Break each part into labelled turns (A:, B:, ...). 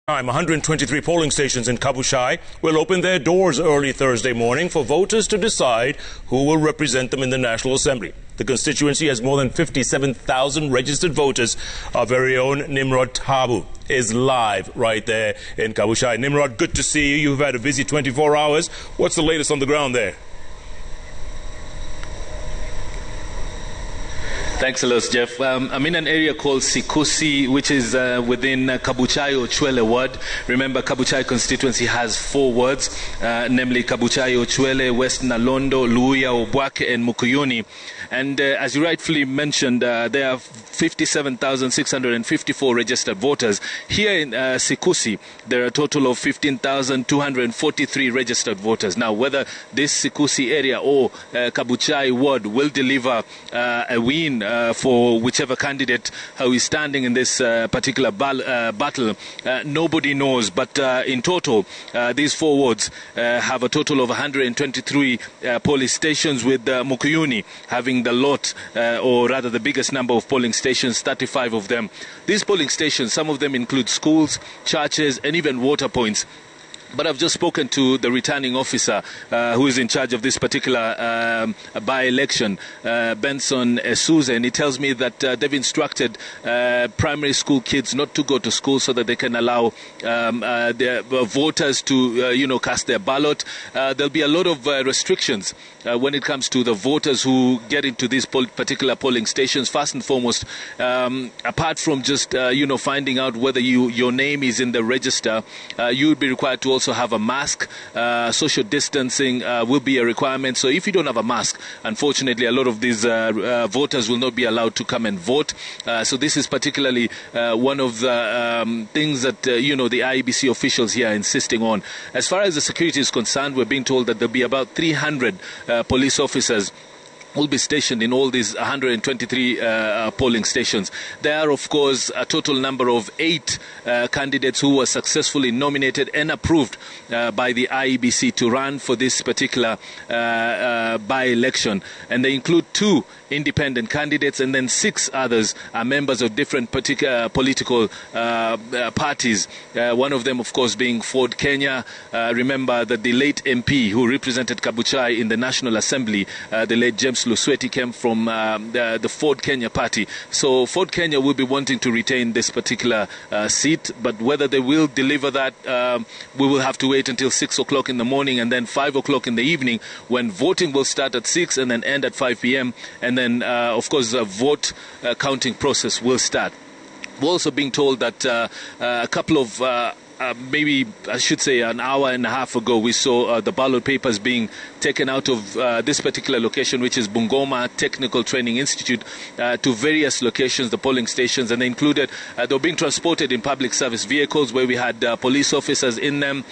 A: 123 polling stations in Kabuchai will open their doors early Thursday morning for voters to decide who will represent them in the National Assembly. The constituency has more than 57,000 registered voters. Our very own Nimrod Taabu is live right there in Kabuchai. Nimrod, good to see you. You've had a busy 24 hours. What's the latest on the ground there?
B: Thanks a lot, Jeff. I'm in an area called Sikusi, which is within Kabuchai Ochwele ward. Remember, Kabuchai Constituency has 4 wards, namely Kabuchai Ochwele, West Nalondo, Luya, Obwake, and Mukuyuni. And as you rightfully mentioned, there are 57,654 registered voters. Here in Sikusi, there are a total of 15,243 registered voters. Now, whether this Sikusi area or Kabuchai ward will deliver a win for whichever candidate who is standing in this particular battle, nobody knows. But in total, these 4 wards have a total of 123 polling stations, with Mukuyuni having the lot, or rather the biggest number of polling stations, 35 of them. These polling stations, some of them include schools, churches, and even water points. But I've just spoken to the returning officer who is in charge of this particular by-election, Benson Souza, and he tells me that they've instructed primary school kids not to go to school so that they can allow their voters to, cast their ballot. There'll be a lot of restrictions when it comes to the voters who get into these particular polling stations. First and foremost, apart from just, finding out whether your name is in the register, you would be required to also have a mask. Social distancing will be a requirement. So if you don't have a mask, unfortunately, a lot of these voters will not be allowed to come and vote. So this is particularly one of the things that, the IEBC officials here are insisting on. As far as the security is concerned, we're being told that there'll be about 300 police officers will be stationed in all these 123 polling stations. There are, of course, a total number of 8 candidates who were successfully nominated and approved by the IEBC to run for this particular by-election. And they include 2 independent candidates, and then 6 others are members of different political parties. One of them, of course, being Ford Kenya. Remember that the late MP who represented Kabuchai in the National Assembly, the late James Lusweti, came from the Ford Kenya party. So Ford Kenya will be wanting to retain this particular seat, but whether they will deliver that, we will have to wait until 6 o'clock in the morning, and then 5 o'clock in the evening, when voting will start at 6 and then end at 5 p.m. And then, of course, the vote counting process will start. We're also being told that a couple of maybe I should say an hour and a half ago, we saw the ballot papers being taken out of this particular location, which is Bungoma Technical Training Institute, to various locations, the polling stations, and they included, they were being transported in public service vehicles where we had police officers in them,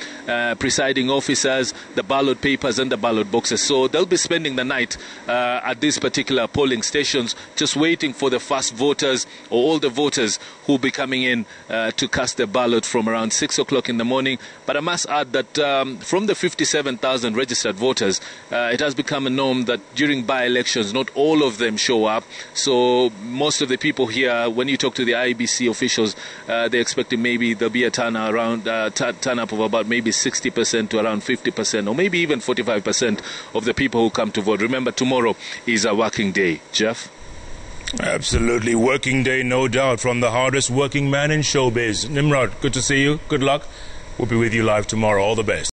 B: presiding officers, the ballot papers and the ballot boxes. So they'll be spending the night at these particular polling stations, just waiting for the first voters or all the voters who will be coming in to cast their ballot from around 6 o'clock in the morning. But I must add that from the 57,000 registered voters, it has become a norm that during by-elections, not all of them show up. So most of the people here, when you talk to the IEBC officials, they're expecting maybe there'll be a turn up of about maybe 60% to around 50%, or maybe even 45% of the people who come to vote. Remember, tomorrow is a working day. Jeff?
A: Absolutely. Working day, no doubt, from the hardest working man in showbiz. Nimrod, good to see you. Good luck. We'll be with you live tomorrow. All the best.